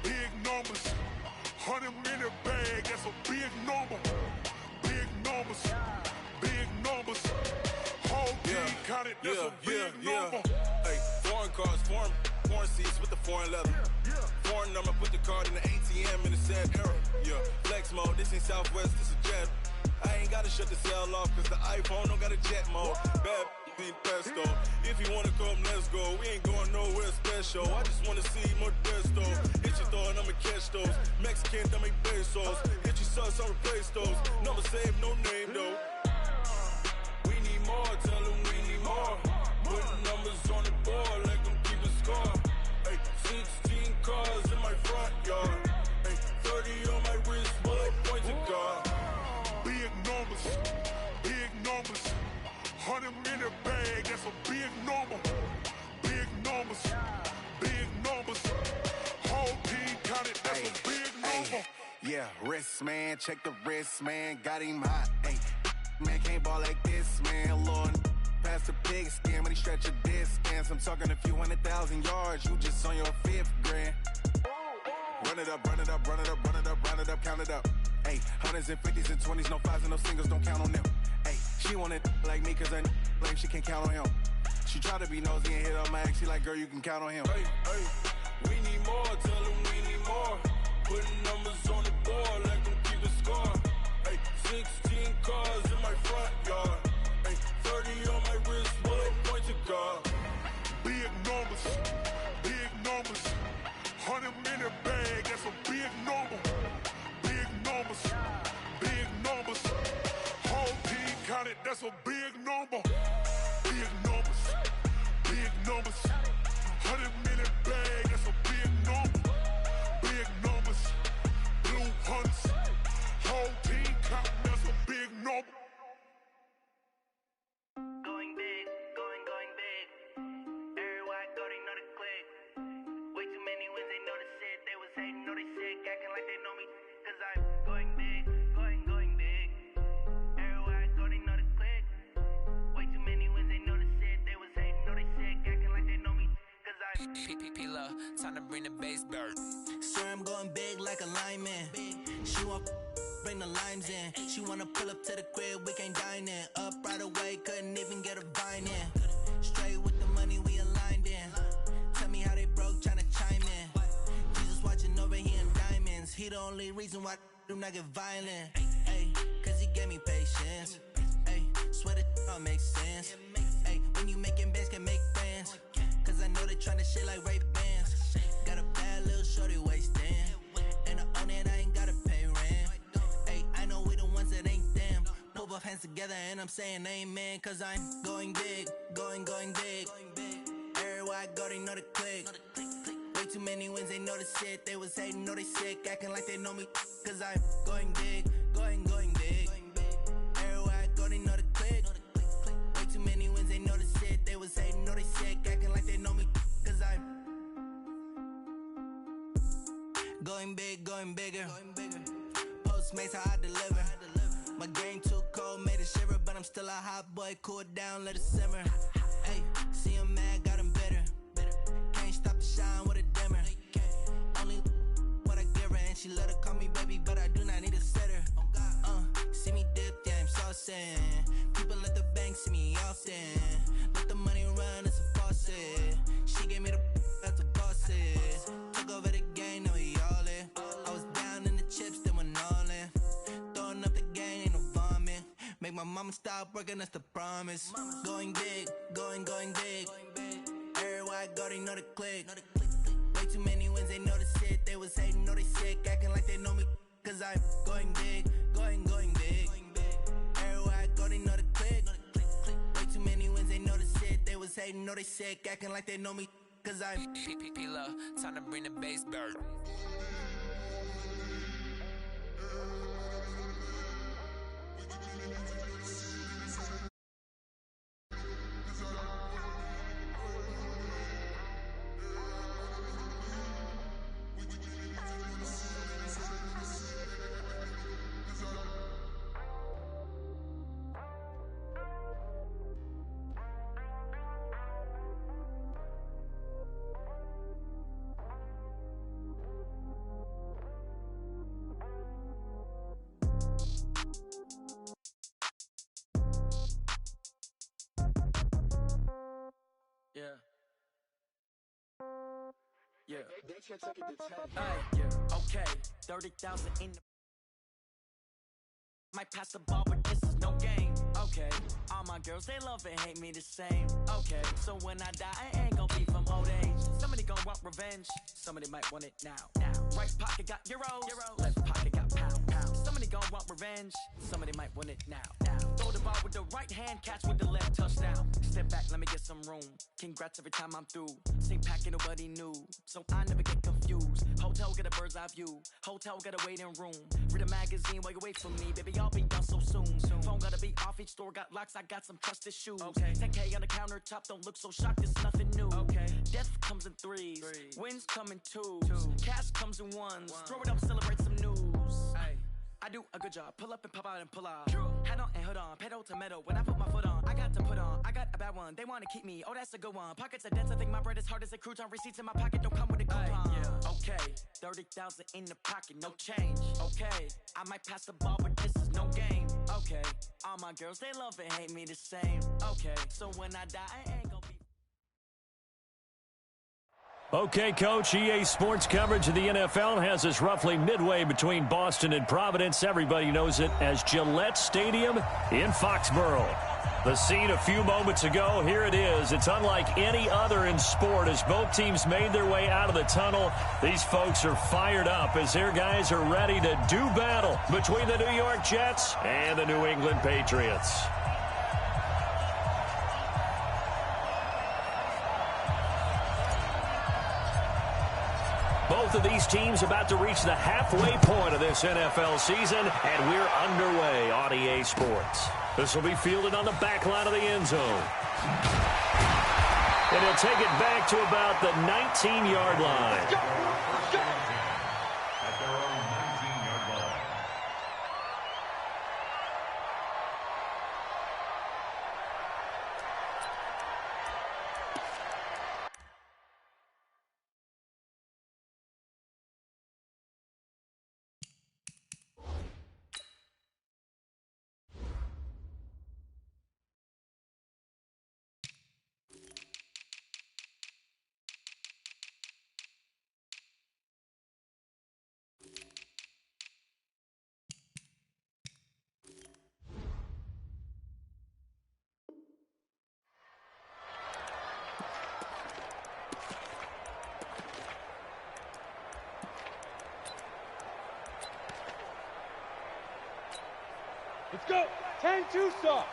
big numbers. 100-minute bag, that's a big number. Big numbers, big numbers. Whole team counted, that's a big number. Hey, foreign cars, foreign seats with the foreign leather. Foreign number, put the card in the ATM in the sad era. Yeah, flex mode, this ain't Southwest, this is jet. I ain't gotta shut the cell off, cause the iPhone don't got a jet mode. Bad being pesto. If you wanna come, let's go. We ain't going nowhere special. I just wanna see Modesto. Hit your thought, I'ma catch those. Mexican, I make pesos. Hit your sus, I'll replace those. Number saved, no name though. We need more, tell them we need more. Putting numbers on the board, let them keep a score. Hey, 16 cars in my front yard. Hey, 30 on my wrist, bullet point to God. Big numbers, big numbers. 100-minute bag, that's a big number. Big numbers, big numbers. Whole team counted, that's a big number. Yeah, wrist man, check the wrist man, got him hot. Ay, man can't ball like this, man. Lord, past the pig skin, when he stretch a distance. I'm talking a few 100,000 yards, you just on your 5th grand. Run it up, run it up, run it up, run it up, run it up, count it up. Ay, 100s and 50s and 20s, no 5s and no singles, don't count on them. Ay, she want it like me, cause I blame she can't count on him. She try to be nosy and hit on my ex, she like, girl, you can count on him. Hey, hey, we need more, tell them we need more. Putting numbers on the board, let them keep a score. Hey, 16 cars in my front yard. Hey, 30 on my wrist, bullet point to God. Big numbers, big numbers. 100-minute bag, that's a big number. Big numbers, big numbers. Whole team counted, that's a big number. Big numbers, big numbers. 100-minute bag, that's a big number. Big numbers, blue hunts. Whole team counting, that's a big number. Going big, going big. Everywhere I go, they know the click. Way too many wins, they know the shit. They was hating, know they sick, acting like they know me. Cause I'm going big, going big. Everywhere I go, they know the click. Way too many wins, they know the shit. They was hating, know they sick, acting like they know me. Cause I'm P-P-P-Love, time to bring the bass bird. Swear I'm going big like a lineman. She want bring the limes in. She wanna pull up to the crib, we can't dine in. Up right away, couldn't even get a vine in. Straight with the money, we aligned in. Tell me how they broke, tryna chime in. Jesus watching over here in diamonds. He the only reason why I do not get violent. Ay, cause he gave me patience. Ay, swear that all makes sense. Ay, when you making bands, can make friends. Cause I know they tryna shit like Ray-Bans. Got a bad little shorty wasting. And I own it, I ain't gotta pay rent. Ay, I know we the ones that ain't them. Pull both hands together and I'm saying amen. Cause I'm going big, going big. Everywhere I go, they know the click. Way too many wins, they know the shit. They was hating, know they sick, acting like they know me. Cause I'm going big, going big. Everywhere I go, they know the click. Way too many wins, they know the shit. They was hating, know they sick, acting like they know me. Cause I'm going big, going bigger. Postmates, how I deliver. My game too cold, made it shiver. But I'm still a hot boy, cool it down, let it simmer. Hey, see him mad, got him bitter. Can't stop the shine with a dimmer. Only what I give her, and she let her call me baby, but I do not need a sitter. See me dip, yeah, I'm saucing. People at the bank see me often. Let the money run, it's a faucet. She gave me the that's a boss is. Took over the game, now we all in. I was down in the chips, then went all in. Throwing up the game, ain't no vomit. Make my mama stop working, that's the promise. Going big, going big. Everywhere I go, they know the click. Way too many wins, they know the shit. They was hating, know they sick, acting like they know me. Cause I'm going big, going big. Everywhere I go, they know the click. Way too many wins, they know the shit. They was hating, know they sick, acting like they know me. Cause I'm P-P-P-Love, time to bring the bass bird. Yeah. Yeah. Yeah. Okay. 30,000 in the. Might pass the ball, but this is no game. Okay. All my girls, they love and hate me the same. Okay. So when I die, I ain't gon' be from old age. Somebody gon' want revenge. Somebody might want it now. Right pocket got euros. Left pocket got pound. Somebody gon' want revenge. Somebody might want it now. Throw the ball with the right hand, catch with the left, touchdown. Step back, let me get some room. Congrats every time I'm through. Same packet, nobody knew. So I never get confused. Hotel, get a bird's eye view. Hotel, got a waiting room. Read a magazine while you wait for me. Baby, I'll be done so soon. Phone gotta be off, each store got locks. I got some trusted shoes. Okay. 10K on the countertop, don't look so shocked, it's nothing new. Okay. Death comes in threes. Wins come in twos. Cash comes in ones. Throw it up, celebrate some news. Ay. I do a good job. Pull up and pop out and pull out. Head on and hood on. Pedal to metal. When I put my foot on, I got to put on. I got a bad one. They want to keep me. Oh, that's a good one. Pockets are dense. I think my bread is hard as a crouton. Receipts in my pocket don't come with a coupon. Yeah. Okay. 30,000 in the pocket. No change. Okay. I might pass the ball, but this is no game. Okay. All my girls, they love and hate me the same. Okay. So when I die, I ain't gonna be. Okay, Coach, EA Sports coverage of the NFL has us roughly midway between Boston and Providence. Everybody knows it as Gillette Stadium in Foxborough. The scene a few moments ago, here it is. It's unlike any other in sport as both teams made their way out of the tunnel. These folks are fired up as their guys are ready to do battle between the New York Jets and the New England Patriots. Both of these teams about to reach the halfway point of this NFL season, and we're underway on EA Sports. This will be fielded on the back line of the end zone. And he'll take it back to about the 19-yard line. At their own 19-yard line. Let's go. 10-2 stop.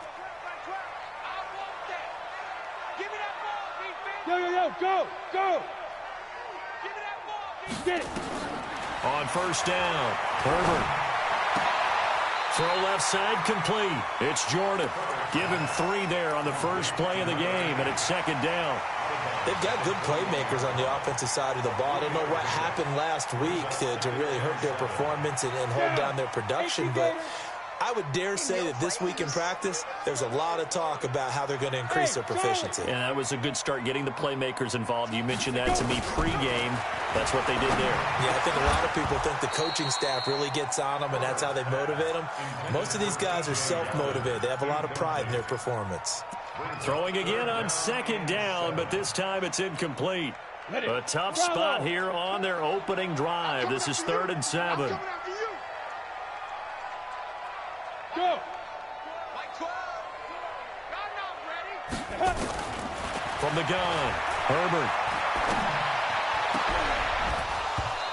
Yo, go. Give me that ball, defense. Get it. On first down, Herbert. Throw left side complete. It's Jordan. Give him 3 there on the first play of the game, and it's second down. They've got good playmakers on the offensive side of the ball. I don't know what happened last week to really hurt their performance and hold down their production, but I would dare say that this week in practice, there's a lot of talk about how they're going to increase their proficiency. And that was a good start getting the playmakers involved. You mentioned that to me pregame. That's what they did there. Yeah, I think a lot of people think the coaching staff really gets on them, and that's how they motivate them. Most of these guys are self-motivated. They have a lot of pride in their performance. Throwing again on second down, but this time it's incomplete. A tough spot here on their opening drive. This is 3rd and 7. Go. From the gun, Herbert.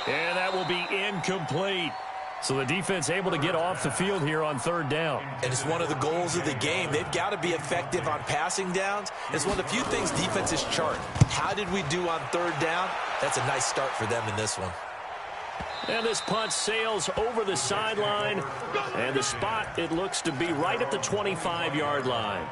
And that will be incomplete. So the defense able to get off the field here on 3rd down. And it's one of the goals of the game. They've got to be effective on passing downs. It's one of the few things defenses chart. How did we do on 3rd down? That's a nice start for them in this one. And this punt sails over the sideline. And the spot, it looks to be right at the 25-yard line.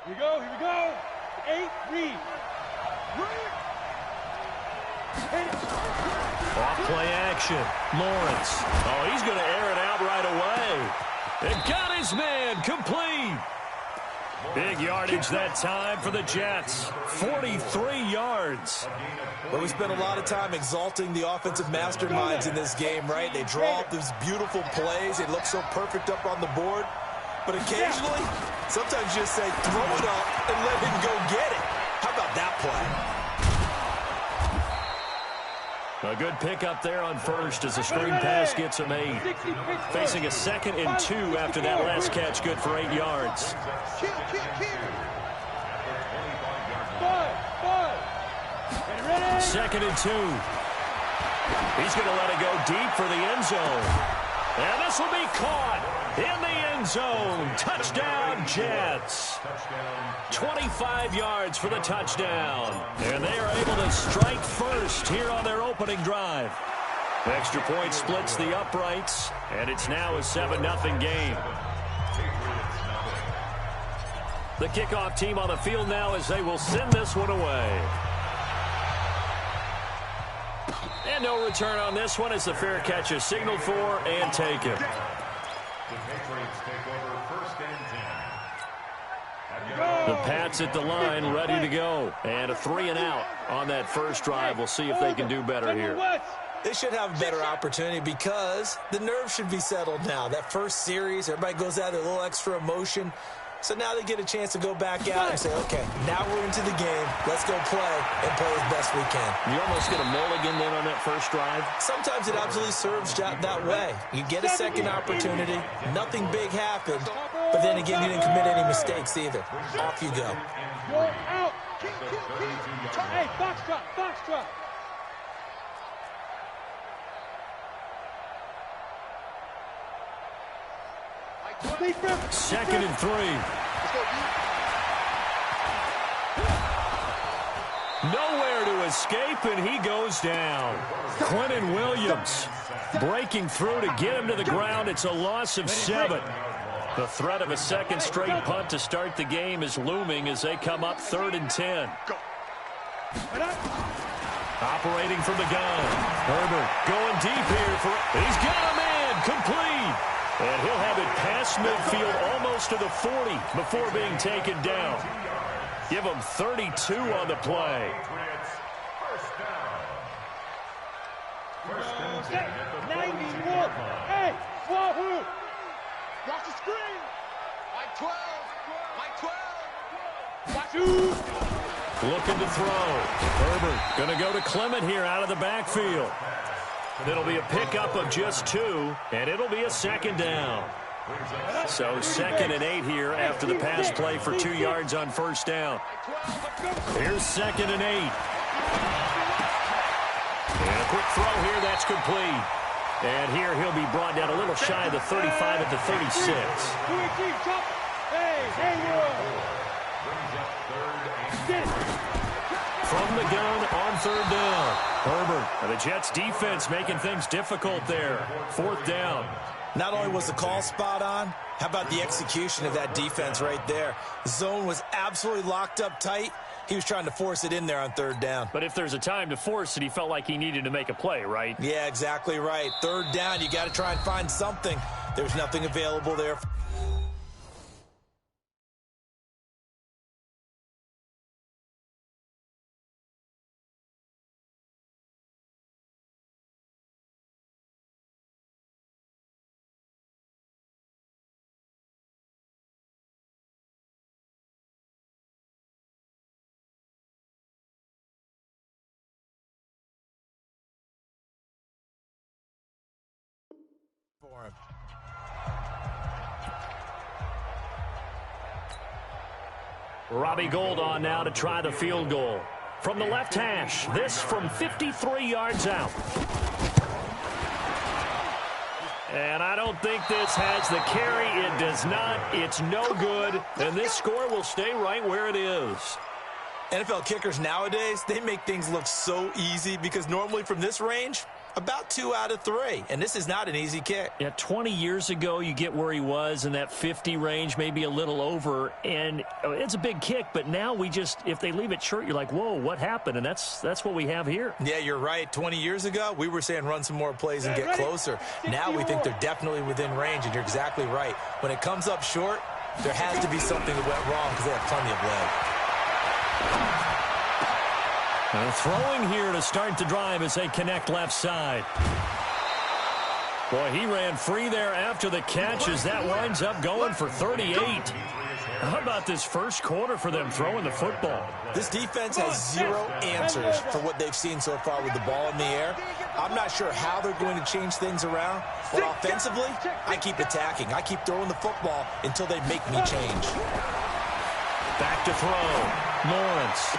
Here we go. 8, read. Off play action. Lawrence. Oh, he's going to air it out right away. And got his man complete. Big yardage that time for the Jets. 43 yards. Well, we spent a lot of time exalting the offensive masterminds in this game, right? They draw up these beautiful plays. They look so perfect up on the board. But occasionally, sometimes you just say, throw it up and let him go get it. How about that play? A good pickup there on first as the screen pass gets him 8. Facing a 2nd and 2 after that last catch, good for 8 yards. Second and 2. He's going to let it go deep for the end zone. And this will be caught in the end zone. Touchdown, Jets. 25 yards for the touchdown. And they are able to strike first here on their opening drive. Extra point splits the uprights, and it's now a 7-0 game. The kickoff team on the field now as they will send this one away. And no return on this one as the fair catch is signaled for and taken. The Pats at the line, ready to go. And a 3-and-out on that first drive. We'll see if they can do better here. They should have a better opportunity because the nerves should be settled now. That first series, everybody goes out with a little extra emotion. So now they get a chance to go back out and say, okay, now we're into the game. Let's go play and play as best we can. You almost get a mulligan then on that first drive? Sometimes it absolutely serves that way. You get a second opportunity. Nothing big happened. But then again, you didn't commit any mistakes either. Off you go. You're out. Hey, box drop. Second and 3. Nowhere to escape, and he goes down. Quentin Williams breaking through to get him to the ground. It's a loss of 7. The threat of a second straight punt to start the game is looming as they come up 3rd and 10. Operating from the gun. Herbert going deep here. He's got a man complete. And he'll have it past midfield almost to the 40 before being taken down. Give him 32 on the play. 91. Hey, wahoo! Watch the screen. Like 12. Like 12. Looking to throw. Herbert going to go to Clement here out of the backfield. It'll be a pickup of just 2, and it'll be a 2nd down. So 2nd and 8 here after the pass play for 2 yards on first down. Here's 2nd and 8. And a quick throw here, that's complete. And here he'll be brought down a little shy of the 35 at the 36. From the gun on 3rd down. Herbert, and the Jets defense making things difficult there. 4th down. Not only was the call spot on, how about the execution of that defense right there? The zone was absolutely locked up tight. He was trying to force it in there on 3rd down. But if there's a time to force it, he felt like he needed to make a play, right? Yeah, exactly right. 3rd down, you got to try and find something. There's nothing available there. For him. Robbie Gould on now to try the field goal. From the left hash, this from 53 yards out. And I don't think this has the carry. It does not. It's no good. And this score will stay right where it is. NFL kickers nowadays, they make things look so easy because normally from this range, about 2 out of 3. And this is not an easy kick. Yeah, 20 years ago, you get where he was in that 50 range, maybe a little over. And it's a big kick, but now we just, if they leave it short, you're like, whoa, what happened? And that's what we have here. Yeah, you're right. 20 years ago, we were saying run some more plays and get closer. Now we think they're definitely within range, and you're exactly right. When it comes up short, there has to be something that went wrong because they have plenty of leg. And throwing here to start the drive as they connect left side. Boy, he ran free there after the catch as that winds up going for 38. How about this first quarter for them throwing the football? This defense has zero answers for what they've seen so far with the ball in the air. I'm not sure how they're going to change things around, but offensively, I keep attacking. I keep throwing the football until they make me change. Back to throw. Lawrence.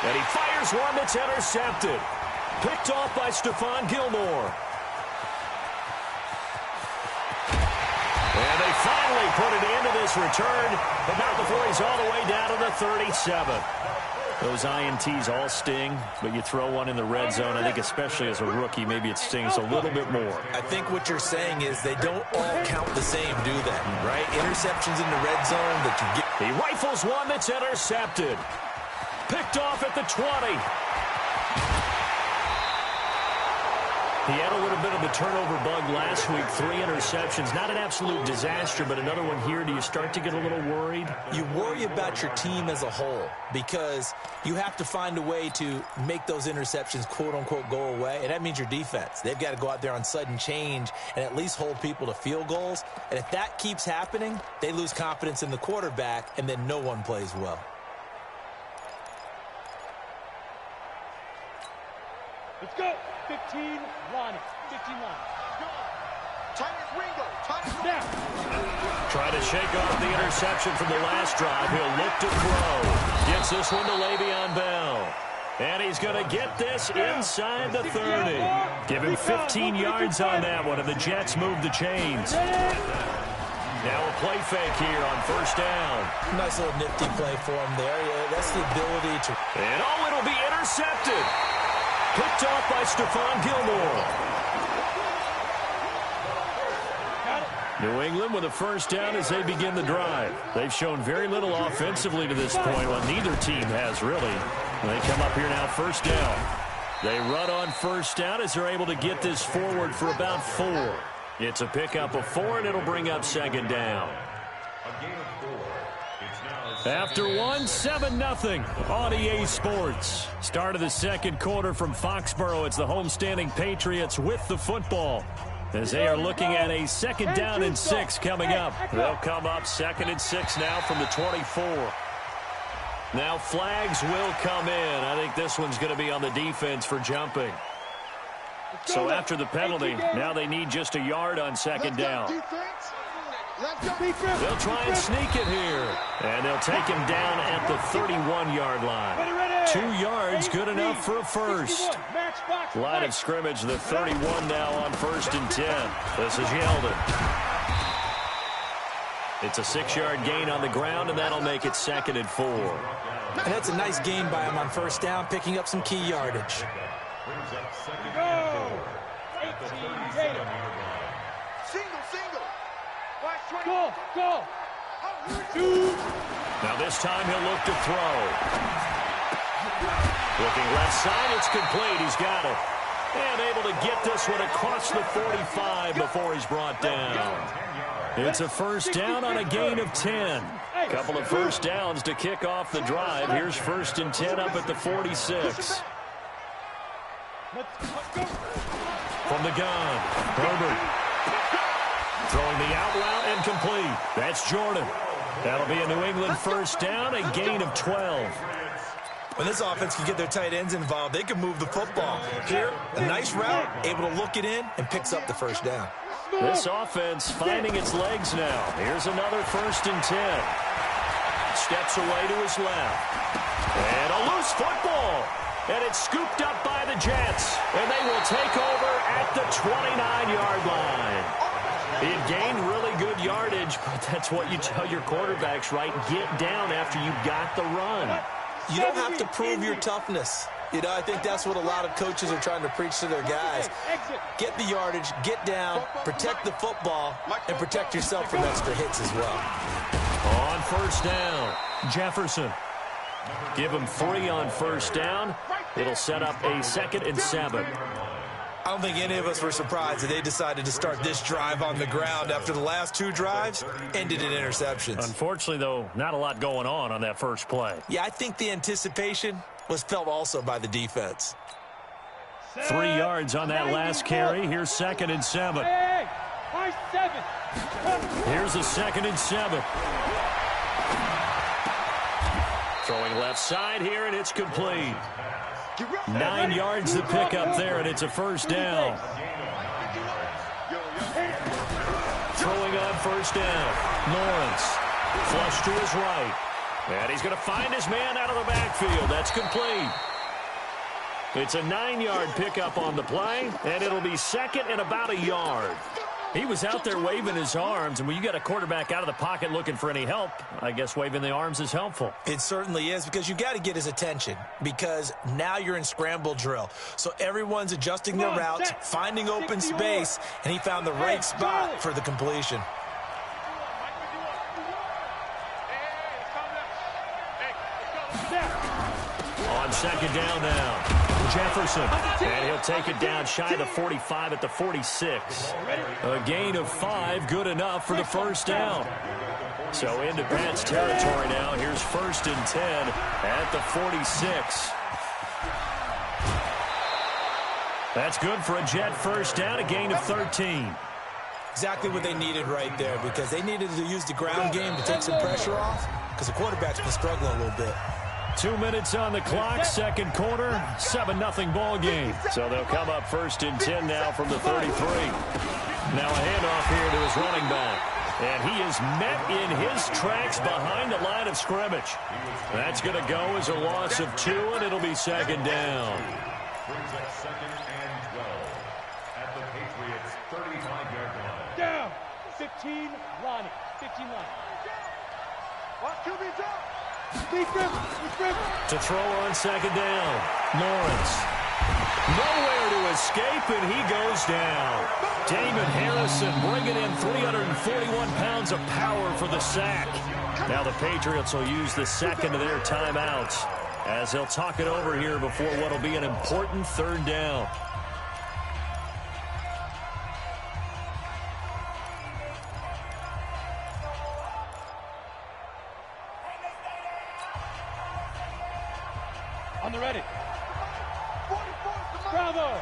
And he fires one that's intercepted. Picked off by Stephon Gilmore. And they finally put it into this return, but not before he's all the way down to the 37. Those INTs all sting, but you throw one in the red zone, I think especially as a rookie, maybe it stings a little bit more. I think what you're saying is they don't all count the same, do they? Right? Interceptions in the red zone that you get. He rifles one that's intercepted. Picked off at the 20. He had a little bit of a turnover bug last week, 3 interceptions. Not an absolute disaster, but another one here. Do you start to get a little worried? You worry about your team as a whole because you have to find a way to make those interceptions, quote-unquote, go away, and that means your defense. They've got to go out there on sudden change and at least hold people to field goals, and if that keeps happening, they lose confidence in the quarterback, and then no one plays well. Let's go. 15 line. 15 line. Now. Try to shake off the interception from the last drive. He'll look to throw. Gets this one to Le'Veon Bell. And he's going to get this inside the 30. Give him 15 yards on that one, and the Jets move the chains. Now a play fake here on first down. Nice little nifty play for him there. Yeah, that's the ability to... And it'll be intercepted. Picked off by Stephon Gilmore. New England with a first down as they begin the drive. They've shown very little offensively to this point. Well, neither team has really. They come up here now, first down. They run on first down as they're able to get this forward for about 4. It's a pickup of 4, and it'll bring up second down. After 1, 7-0 on EA Sports. Start of the second quarter from Foxborough. It's the homestanding Patriots with the football as they are looking at a second down and 6 coming up. They'll come up 2nd and 6 now from the 24. Now flags will come in. I think this one's going to be on the defense for jumping. So after the penalty, now they need just a yard on second down. They'll try and sneak it here. And they'll take him down at the 31-yard line. 2 yards, good enough for a first. Line of scrimmage, the 31 now on 1st and 10. This is Yeldon. It's a 6-yard gain on the ground, and that'll make it 2nd and 4. And that's a nice gain by him on first down, picking up some key yardage. Go! 18 data. Go, go. Now this time he'll look to throw. Looking left side, it's complete. He's got it. And able to get this one across the 45 before he's brought down. It's a first down on a gain of 10. Couple of first downs to kick off the drive. Here's 1st and 10 up at the 46. From the gun, Herbert. Throwing the out route and complete. That's Jordan. That'll be a New England first down, a gain of 12. When this offense can get their tight ends involved, they can move the football. Here, a nice route, able to look it in, and picks up the first down. This offense finding its legs now. Here's another 1st and 10. Steps away to his left. And a loose football. And it's scooped up by the Jets. And they will take over at the 29-yard line. It gained really good yardage, but that's what you tell your quarterbacks, right? Get down after you got the run. You don't have to prove your toughness. You know, I think that's what a lot of coaches are trying to preach to their guys. Get the yardage, get down, protect the football, and protect yourself from extra hits as well. On first down, Jefferson. Give him 3 on first down. It'll set up a 2nd and 7. I'm don't think any of us were surprised that they decided to start this drive on the ground after the last 2 drives ended in interceptions. Unfortunately, though, not a lot going on that first play. Yeah, I think the anticipation was felt also by the defense. 3 yards on that last carry. Here's 2nd and 7. Hey, 7. Here's a 2nd and 7. Throwing left side here, and it's complete. 9 yards to pick up there, and it's a first down. Throwing on first down. Lawrence. Flush to his right. And he's going to find his man out of the backfield. That's complete. It's a 9-yard pickup on the play, and it'll be 2nd and about a yard. He was out there waving his arms, and when you got a quarterback out of the pocket looking for any help, I guess waving the arms is helpful. It certainly is, because you got to get his attention, because now you're in scramble drill. So everyone's adjusting their routes, finding open space, and he found the right spot for the completion. On 2nd down now. Jefferson, and he'll take it down shy of the 45 at the 46. A gain of 5, good enough for the first down. So into Pat's territory now. Here's 1st and 10 at the 46. That's good for a Jet first down, a gain of 13. Exactly what they needed right there, because they needed to use the ground game to take some pressure off, because the quarterback's been struggling a little bit. 2 minutes on the clock, 2nd quarter, 7-0 ball game. So they'll come up 1st and 10 now from the 33. Now a handoff here to his running back. And he is met in his tracks behind the line of scrimmage. That's going to go as a loss of 2, and it'll be 2nd down. Brings up 2nd and 12 at the Patriots' 35-yard line. Down. 15 line. 15 line. What? QB drop. To throw on 2nd down. Lawrence. Nowhere to escape, and he goes down. Damon Harrison bringing in 341 pounds of power for the sack. Now the Patriots will use the 2nd of their timeouts as they'll talk it over here before what will be an important 3rd down. On the ready. Bravo.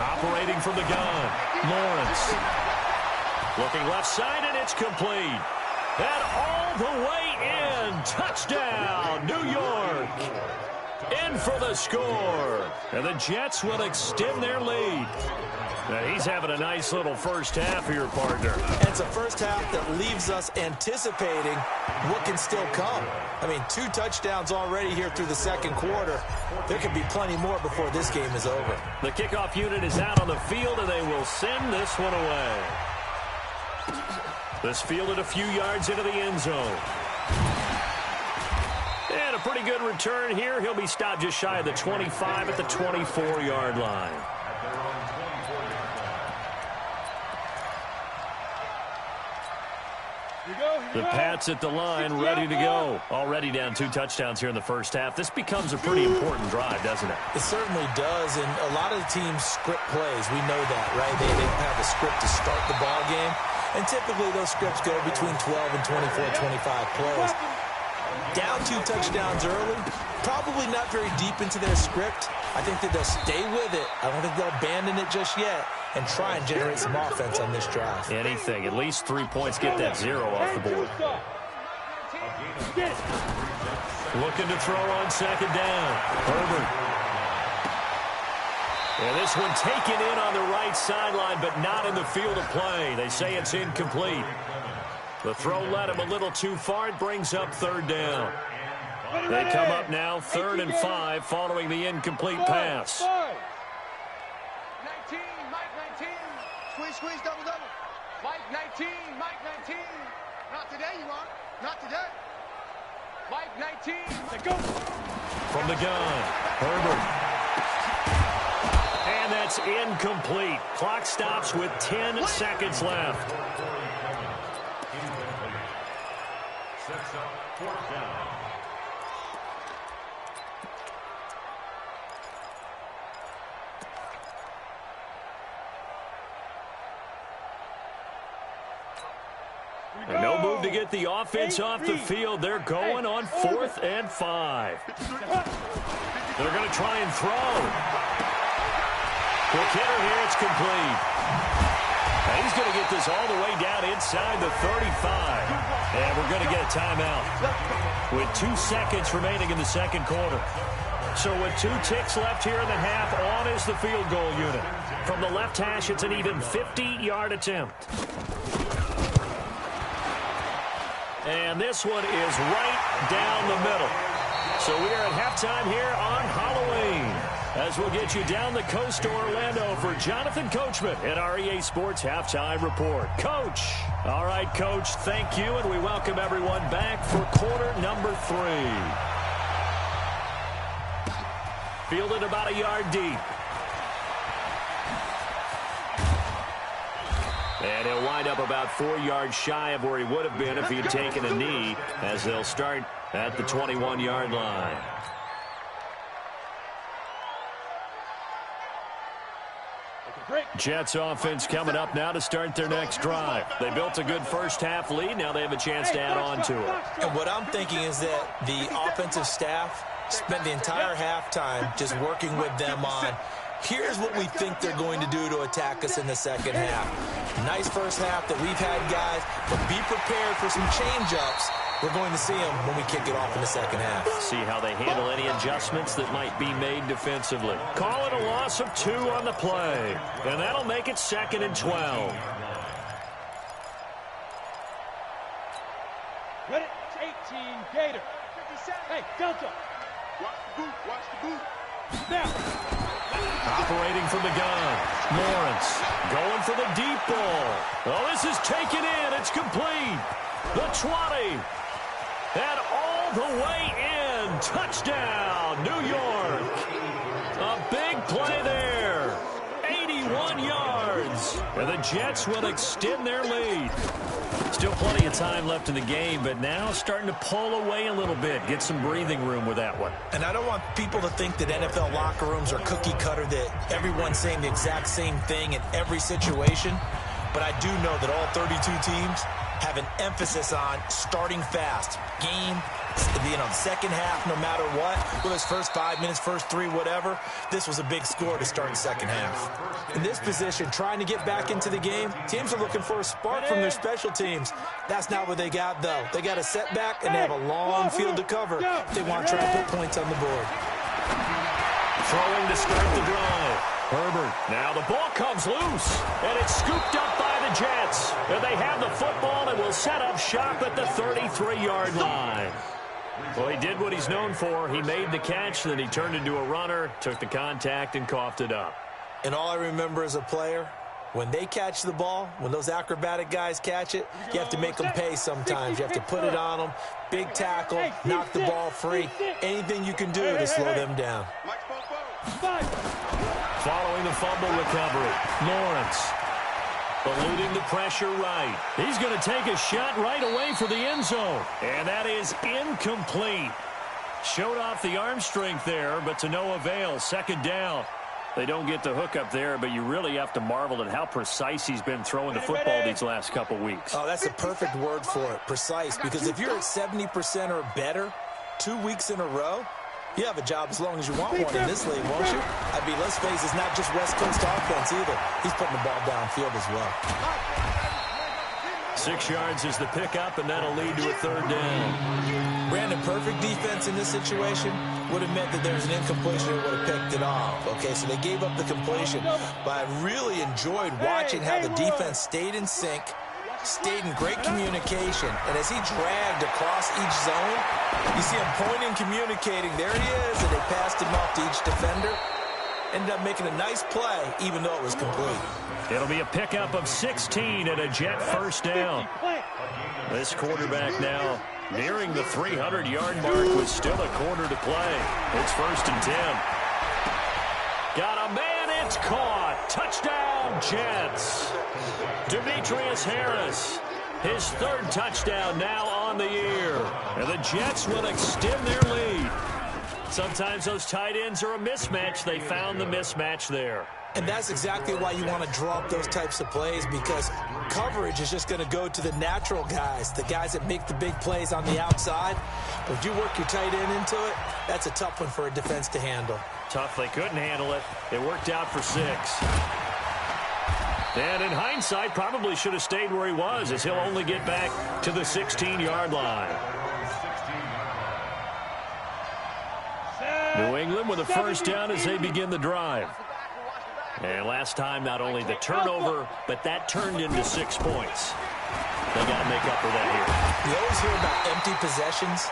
Operating from the gun. Lawrence. Looking left side, and it's complete. And all the way in. Touchdown, New York. In for the score. And the Jets will extend their lead. Now he's having a nice little first half here, partner. And it's a first half that leaves us anticipating what can still come. I mean, 2 touchdowns already here through the 2nd quarter. There could be plenty more before this game is over. The kickoff unit is out on the field, and they will send this one away. This fielded a few yards into the end zone. And a pretty good return here. He'll be stopped just shy of the 25 at the 24-yard line. The Pats at the line, ready to go. Already down 2 touchdowns here in the first half. This becomes a pretty important drive, doesn't it? It certainly does, and a lot of the teams script plays. We know that, right? They have a script to start the ball game, and typically those scripts go between 12 and 24, 25 plays. Down 2 touchdowns early, probably not very deep into their script. I think that they'll stay with it. I don't think they'll abandon it just yet and try and generate some offense on this drive. Anything. At least 3 points, get that 0 off the board. Looking to throw on 2nd down. Herbert. And this one taken in on the right sideline, but not in the field of play. They say it's incomplete. The throw led him a little too far. It brings up 3rd down. They come up now 3rd and 5 following the incomplete pass. 19, Mike 19. Squeeze, double. Mike 19, Mike 19. Not today, you are. Not today. Mike 19. Let's go. From the gun, Herbert. And that's incomplete. Clock stops with 10 seconds left. Sets up 4th down. to get the offense off the field. They're going on 4th and 5. They're going to try and throw. Quick hitter here. It's complete. And he's going to get this all the way down inside the 35. And we're going to get a timeout with 2 seconds remaining in the second quarter. So with 2 ticks left here in the half, on is the field goal unit. From the left hash, it's an even 50-yard attempt. And this one is right down the middle. So we are at halftime here on Halloween, as we'll get you down the coast to Orlando for Jonathan Coachman at our EA Sports Halftime Report. Coach. All right, Coach, thank you, and we welcome everyone back for quarter number 3. Fielded about a yard deep. And he'll wind up about 4 yards shy of where he would have been if he had taken a knee, as they'll start at the 21-yard line. Jets offense coming up now to start their next drive. They built a good first-half lead. Now they have a chance to add on to it. And what I'm thinking is that the offensive staff spent the entire halftime just working with them on, here's what we think they're going to do to attack us in the second half. Nice first half that we've had, guys, but be prepared for some change-ups. We're going to see them when we kick it off in the second half. See how they handle any adjustments that might be made defensively. Call it a loss of 2 on the play, and that'll make it 2nd and 12. Ready? 18, Gator. Hey, Delta. Watch the boot, watch the boot. Now. Operating from the gun. Lawrence going for the deep ball. Oh, this is taken in. It's complete. The 20. And all the way in. Touchdown, New York. A big play there. 81 yards. And the Jets will extend their lead. Still plenty of time left in the game, but now starting to pull away a little bit. Get some breathing room with that one. And I don't want people to think that NFL locker rooms are cookie cutter, that everyone's saying the exact same thing in every situation. But I do know that all 32 teams have an emphasis on starting fast. Game, second half, no matter what. Whether it's first 5 minutes, first 3, whatever. This was a big score to start the second half. In this position, trying to get back into the game, teams are looking for a spark from their special teams. That's not what they got, though. They got a setback, and they have a long field to cover if they want to try to put points on the board. Throwing to start the drive. Herbert. Now the ball comes loose, and it's scooped up by the Jets. And they have the football and will set up shop at the 33-yard line. Well, he did what he's known for. He made the catch, then he turned into a runner, took the contact, and coughed it up. And all I remember as a player, when they catch the ball, when those acrobatic guys catch it, you have to make them pay sometimes. You have to put it on them. Big tackle, knock the ball free. Anything you can do to slow them down. Following the fumble recovery, Lawrence eluding the pressure right. He's going to take a shot right away for the end zone. And that is incomplete. Showed off the arm strength there, but to no avail. Second down. They don't get the hook up there, but you really have to marvel at how precise he's been throwing the football these last couple weeks. Oh, that's a perfect word for it, precise. Because if you're at 70% or better 2 weeks in a row, you have a job as long as you want one in this league, won't you? I mean, let's face it, it's not just West Coast offense either. He's putting the ball downfield as well. 6 yards is the pickup, and that'll lead to a third down. Brandon, perfect defense in this situation would have meant that there's an incompletion and would have picked it off. Okay, so they gave up the completion. But I really enjoyed watching how the defense stayed in sync, stayed in great communication. And as he dragged across each zone, you see him pointing, communicating. There he is, and they passed him off to each defender. Ended up making a nice play, even though it was complete. It'll be a pickup of 16 and a Jet first down. This quarterback now nearing the 300-yard mark with still a quarter to play. It's 1st and 10. Got a man, it's caught. Touchdown, Jets. Demetrius Harris, his 3rd touchdown now on the year. And the Jets will extend their lead. Sometimes those tight ends are a mismatch. They found the mismatch there. And that's exactly why you want to draw up those types of plays, because coverage is just going to go to the natural guys, the guys that make the big plays on the outside. But if you work your tight end into it, that's a tough one for a defense to handle. Tough. They couldn't handle it. It worked out for 6. And in hindsight, probably should have stayed where he was, as he'll only get back to the 16-yard line. New England with a first down as they begin the drive. And last time, not only the turnover, but that turned into 6 points. They got to make up for that here. You always hear about empty possessions,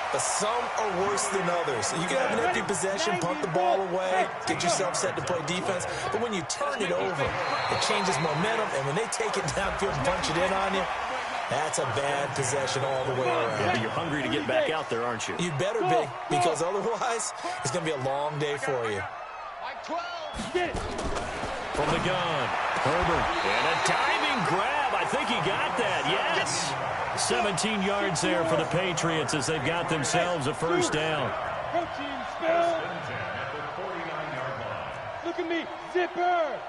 but some are worse than others. You can have an empty possession, punt the ball away, get yourself set to play defense, but when you turn it over, it changes momentum, and when they take it downfield and punch it in on you, that's a bad possession all the way around. Yeah, but you're hungry to get back out there, aren't you? You better be, because otherwise, it's going to be a long day for you. From the gun, Herbert, and a diving grab. I think he got that, yes. 17 yards there for the Patriots as they've got themselves a first down. Look at me, zipper.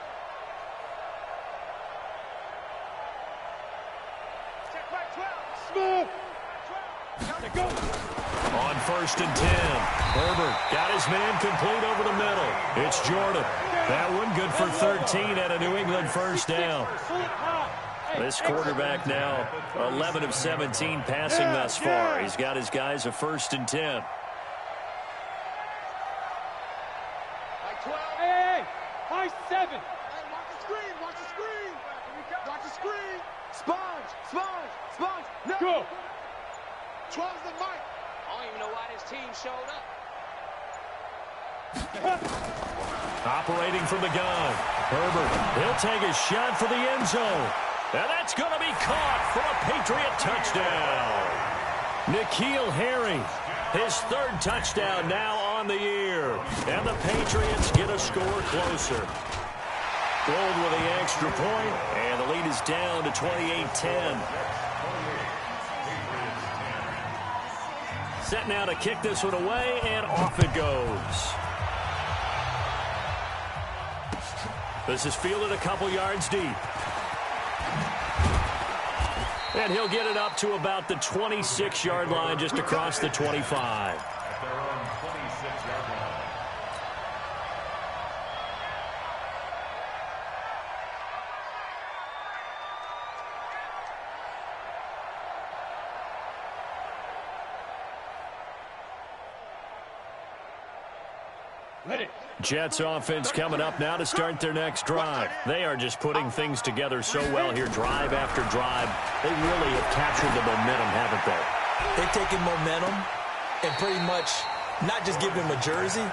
Smooth. On 1st and 10, Herbert got his man complete over the middle. It's Jordan. That one good for 13 at a New England first down. This quarterback now 11 of 17 passing thus far. He's got his guys a 1st and 10. Hey, high 7. Hey, watch the screen, watch the screen. Watch the screen. Sponge. No. Go. 12's the mic. I don't even know why this team showed up. Operating from the gun, Herbert. He'll take a shot for the end zone. And that's going to be caught for a Patriot touchdown. N'Keal Harry, his 3rd touchdown now on the year. And the Patriots get a score closer. Gold with the extra point, and the lead is down to 28-10. Set now to kick this one away, and off it goes. This is fielded a couple yards deep. And he'll get it up to about the 26-yard line, just across the 25. Jets offense coming up now to start their next drive. They are just putting things together so well here, drive after drive. They really have captured the momentum, haven't they? They've taken momentum and pretty much not just give them a jersey,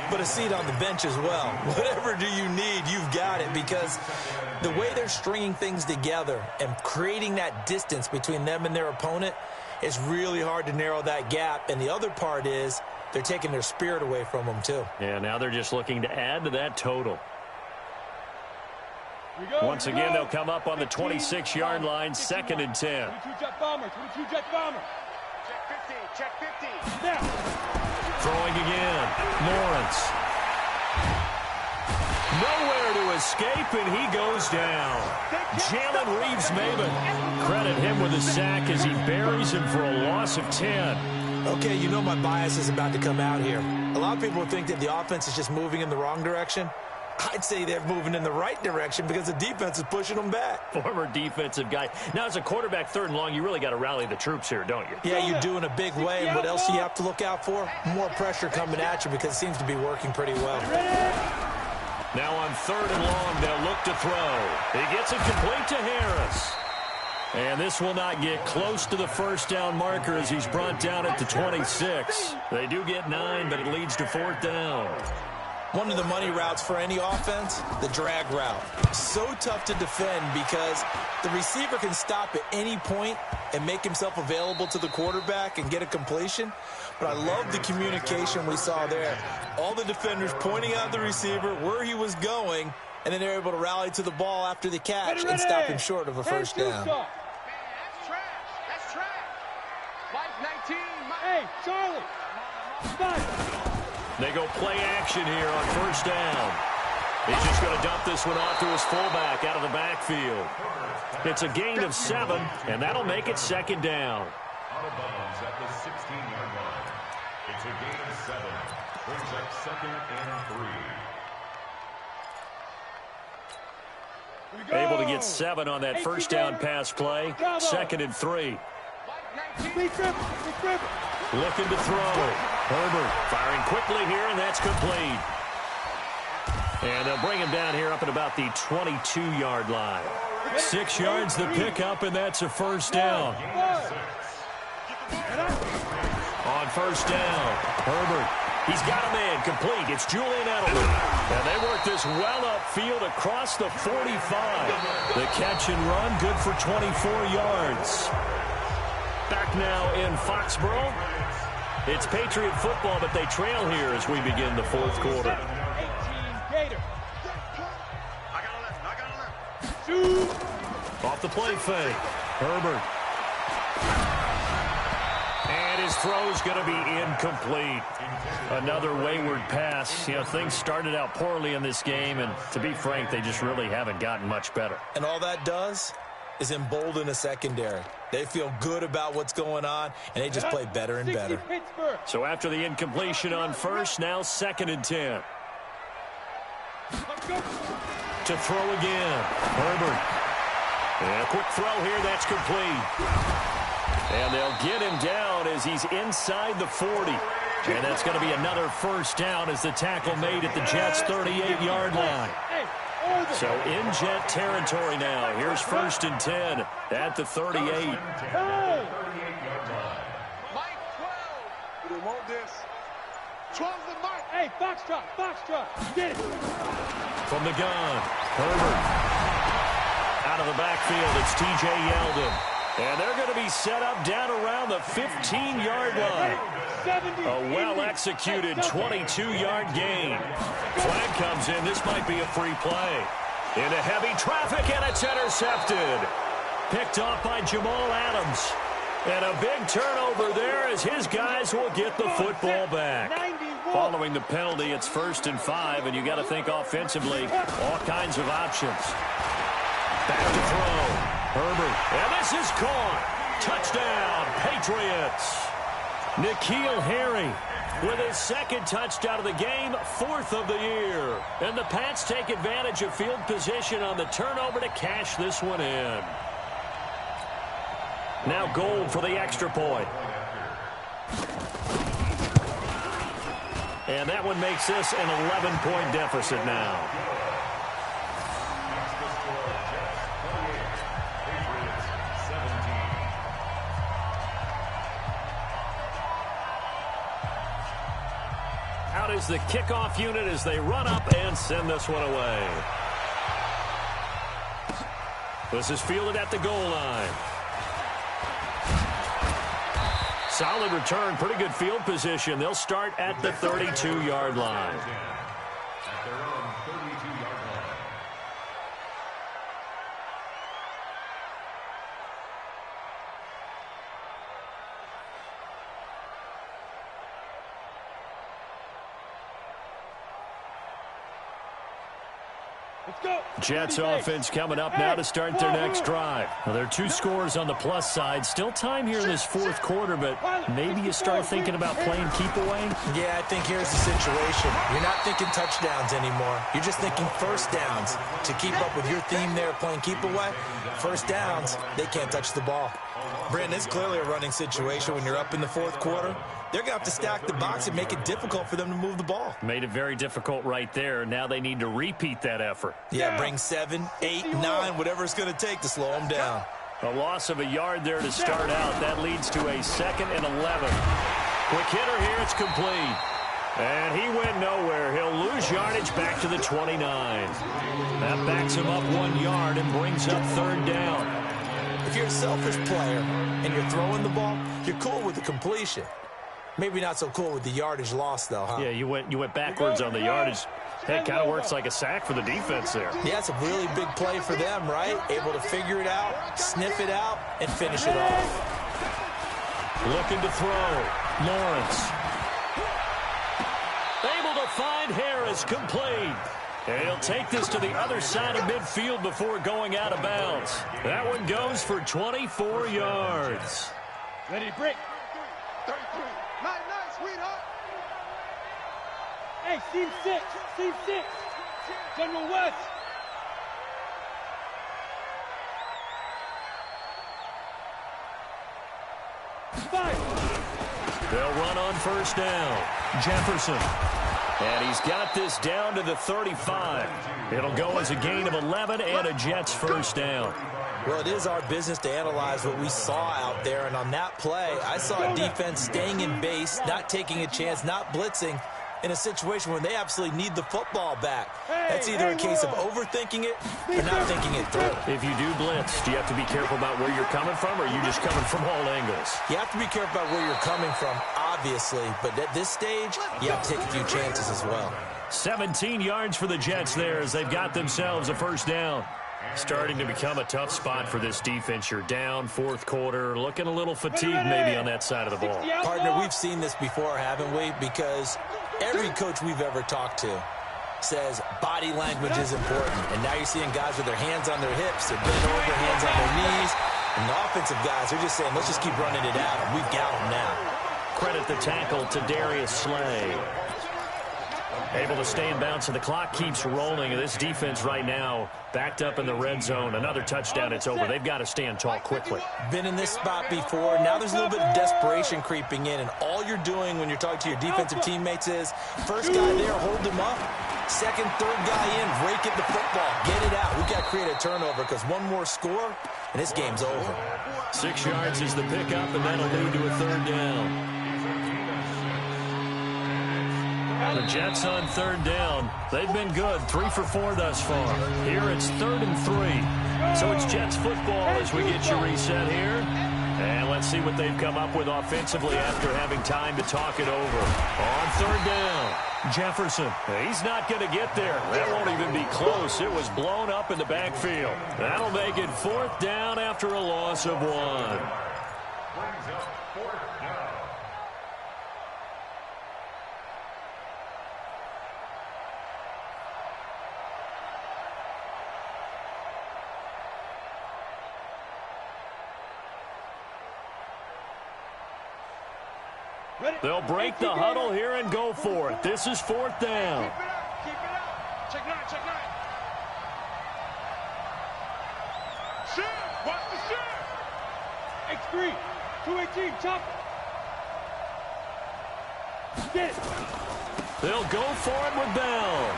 but a seat on the bench as well. Whatever do you need, you've got it, because the way they're stringing things together and creating that distance between them and their opponent, it's really hard to narrow that gap. And the other part is they're taking their spirit away from them, too. Yeah, now they're just looking to add to that total. Once again, they'll come up on the 26-yard line, 2nd and 10. 22 jet bomber, 22 jet bomber. Check 50. Now. Throwing again, Lawrence. Nowhere to escape, and he goes down. Jalen Reeves-Maybin. Credit him with a sack as he buries him for a loss of 10. Okay, you know my bias is about to come out here. A lot of people think that the offense is just moving in the wrong direction. I'd say they're moving in the right direction because the defense is pushing them back. Former defensive guy. Now, as a quarterback, 3rd and long, you really got to rally the troops here, don't you? Yeah, you do in a big way. And what else do you have to look out for? More pressure coming at you because it seems to be working pretty well. Now on 3rd and long, they'll look to throw. He gets it complete to Harris. And this will not get close to the first down marker as he's brought down at the 26. They do get 9, but it leads to 4th down. One of the money routes for any offense, the drag route. So tough to defend because the receiver can stop at any point and make himself available to the quarterback and get a completion. But I love the communication we saw there. All the defenders pointing out the receiver, where he was going, and then they're able to rally to the ball after the catch and stop him short of a first down. Man, that's trash. Mike 19. Hey, Charlie. Stop. They go play action here on first down. He's just going to dump this one off to his fullback out of the backfield. It's a gain of 7, and that'll make it second down. Out of bounds at the 16-yard line. It's a gain of 7. Brings up 2nd and 3. Able to get 7 on that first down pass play. 2nd and 3. Looking to throw. Herbert firing quickly here, and that's complete. And they'll bring him down here up at about the 22-yard line. 6 yards the pickup, and that's a first down. On first down, Herbert. He's got him in, complete. It's Julian Edelman. And they work this well upfield across the 45. The catch and run, good for 24 yards. Back now in Foxborough. It's Patriot football, but they trail here as we begin the fourth quarter. Off the play fake. Herbert. And his throw's going to be incomplete. Another wayward pass. You know, things started out poorly in this game, and to be frank, they just really haven't gotten much better. And all that does is embolden a secondary. They feel good about what's going on, and they just play better and better. So after the incompletion on first, now 2nd and 10. To throw again. Herbert. And a quick throw here, that's complete. And they'll get him down as he's inside the 40. And that's going to be another first down as the tackle made at the Jets' 38-yard line. So in Jet territory now. Here's 1st and 10 at the 38. Mike 12. We want this. 12's the mark. Hey, Foxtrot. Get it. From the gun, Herbert. Out of the backfield, it's T.J. Yeldon. And they're going to be set up down around the 15-yard line. A well-executed 22-yard gain. Flag comes in. This might be a free play. Into heavy traffic, and it's intercepted. Picked off by Jamal Adams. And a big turnover there as his guys will get the football back. Following the penalty, it's 1st and 5, and you got to think offensively, all kinds of options. Back to throw. Herbert. And this is caught. Touchdown, Patriots. N'Keal Harry with his 2nd touchdown of the game, 4th of the year. And the Pats take advantage of field position on the turnover to cash this one in. Now Gold for the extra point. And that one makes this an 11-point deficit now. Out is the kickoff unit as they run up and send this one away. This is fielded at the goal line. Solid return, pretty good field position. They'll start at the 32-yard line. At their own 32-yard line. Jets offense coming up now to start their next drive. Well, there are 2 scores on the plus side. Still time here in this fourth quarter, but maybe you start thinking about playing keep away? Yeah, I think here's the situation. You're not thinking touchdowns anymore. You're just thinking first downs. To keep up with your theme there, playing keep away, first downs, they can't touch the ball. Brandon, it's clearly a running situation when you're up in the fourth quarter. They're going to have to stack the box and make it difficult for them to move the ball. Made it very difficult right there. Now they need to repeat that effort. Yeah, bring 7, 8, 9, whatever it's going to take to slow them down. A loss of a yard there to start out. That leads to a 2nd and 11. Quick hitter here. It's complete. And he went nowhere. He'll lose yardage back to the 29. That backs him up 1 yard and brings up 3rd down. If you're a selfish player and you're throwing the ball, you're cool with the completion. Maybe not so cool with the yardage loss, though, huh? Yeah, you went backwards on the yardage. That kind of works like a sack for the defense there. Yeah, it's a really big play for them, right? Able to figure it out, sniff it out, and finish it off. Looking to throw. Lawrence. is complete. And he'll take this to the other side of midfield before going out of bounds. That one goes for 24 yards. Ready to break. 33. Nice, sweetheart. Hey, Steve 6. General West. They'll run on first down. Jefferson. And he's got this down to the 35. It'll go as a gain of 11 and a Jets first down. Well, it is our business to analyze what we saw out there. And on that play, I saw a defense staying in base, not taking a chance, not blitzing in a situation where they absolutely need the football back. That's either a case of overthinking it or not thinking it through. If you do blitz, do you have to be careful about where you're coming from, or are you just coming from all angles? You have to be careful about where you're coming from, obviously. But at this stage, you have to take a few chances as well. 17 yards for the Jets there as they've got themselves a first down. Starting to become a tough spot for this defense. You're down fourth quarter, looking a little fatigued maybe on that side of the ball. Partner, we've seen this before, haven't we? Because every coach we've ever talked to says body language is important. And now you're seeing guys with their hands on their hips, they're bent over, hands on their knees. And the offensive guys are just saying, let's just keep running it out, and we've got them now. Credit the tackle to Darius Slay. Able to stay in bounds, and the clock keeps rolling. And this defense right now backed up in the red zone. Another touchdown, it's over. They've got to stand tall quickly. Been in this spot before. Now there's a little bit of desperation creeping in, and all you're doing when you're talking to your defensive teammates is first guy there, hold him up. Second, third guy in, rake at the football. Get it out. We've got to create a turnover because one more score, and this game's over. 6 yards is the pickup, and that'll lead to a third down. The Jets on third down. They've been good, 3 for 4 thus far. Here it's 3rd and 3. So it's Jets football as we get you reset here. And let's see what they've come up with offensively after having time to talk it over. On third down, Jefferson. He's not going to get there. That won't even be close. It was blown up in the backfield. That'll make it 4th down after a loss of 1. Brings up 4th down. They'll break the huddle here and go for it. This is 4th down. Keep it up. Check 9. Shit, watch the shit. X3, 218, chop. Get it. They'll go for it with Bell.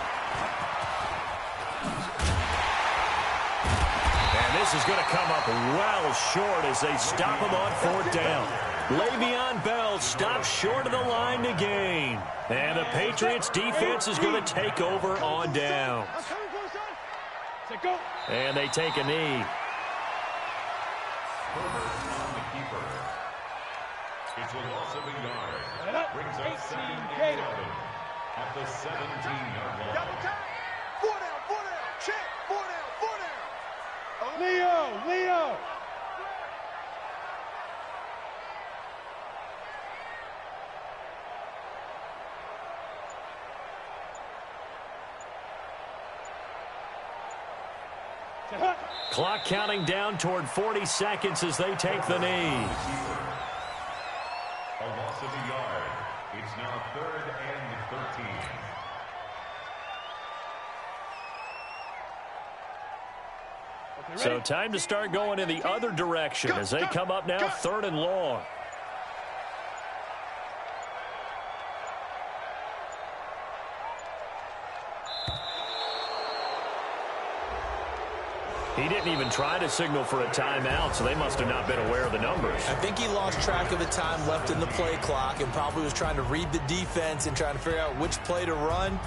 And this is going to come up well short as they stop him on 4th down. Le'Veon Bell stops short of the line to gain. And the Patriots defense is going to take over on downs. And they take a knee. It's a loss of a yard. Brings up 2nd and 11 at the 17-yard line. Double time. 4 down. Check. 4 down. Leo. Clock counting down toward 40 seconds as they take the knee. A loss of a yard. It's now 3rd and 13. So time to start going in the other direction as they come up now 3rd and long. He didn't even try to signal for a timeout, so they must have not been aware of the numbers. I think he lost track of the time left in the play clock and probably was trying to read the defense and trying to figure out which play to run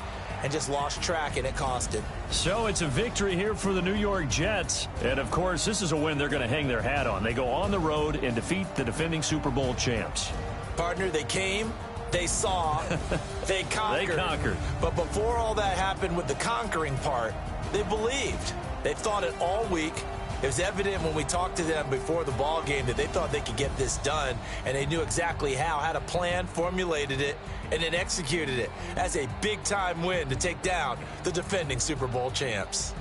and just lost track, and it cost him. So it's a victory here for the New York Jets. And, of course, this is a win they're going to hang their hat on. They go on the road and defeat the defending Super Bowl champs. Partner, they came, they saw, they conquered. They conquered. But before all that happened with the conquering part, they believed. They've thought it all week. It was evident when we talked to them before the ball game that they thought they could get this done, and they knew exactly how, had a plan, formulated it, and then executed it. That's a big-time win to take down the defending Super Bowl champs.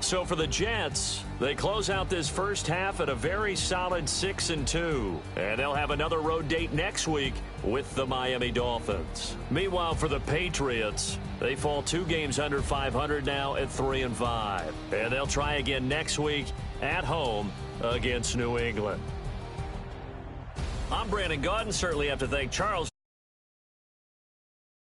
So for the Jets, they close out this first half at a very solid 6-2. And they'll have another road date next week with the Miami Dolphins. Meanwhile, for the Patriots, they fall 2 games under 500 now at 3-5. And they'll try again next week at home against New England. I'm Brandon Gaudin. Certainly have to thank Charles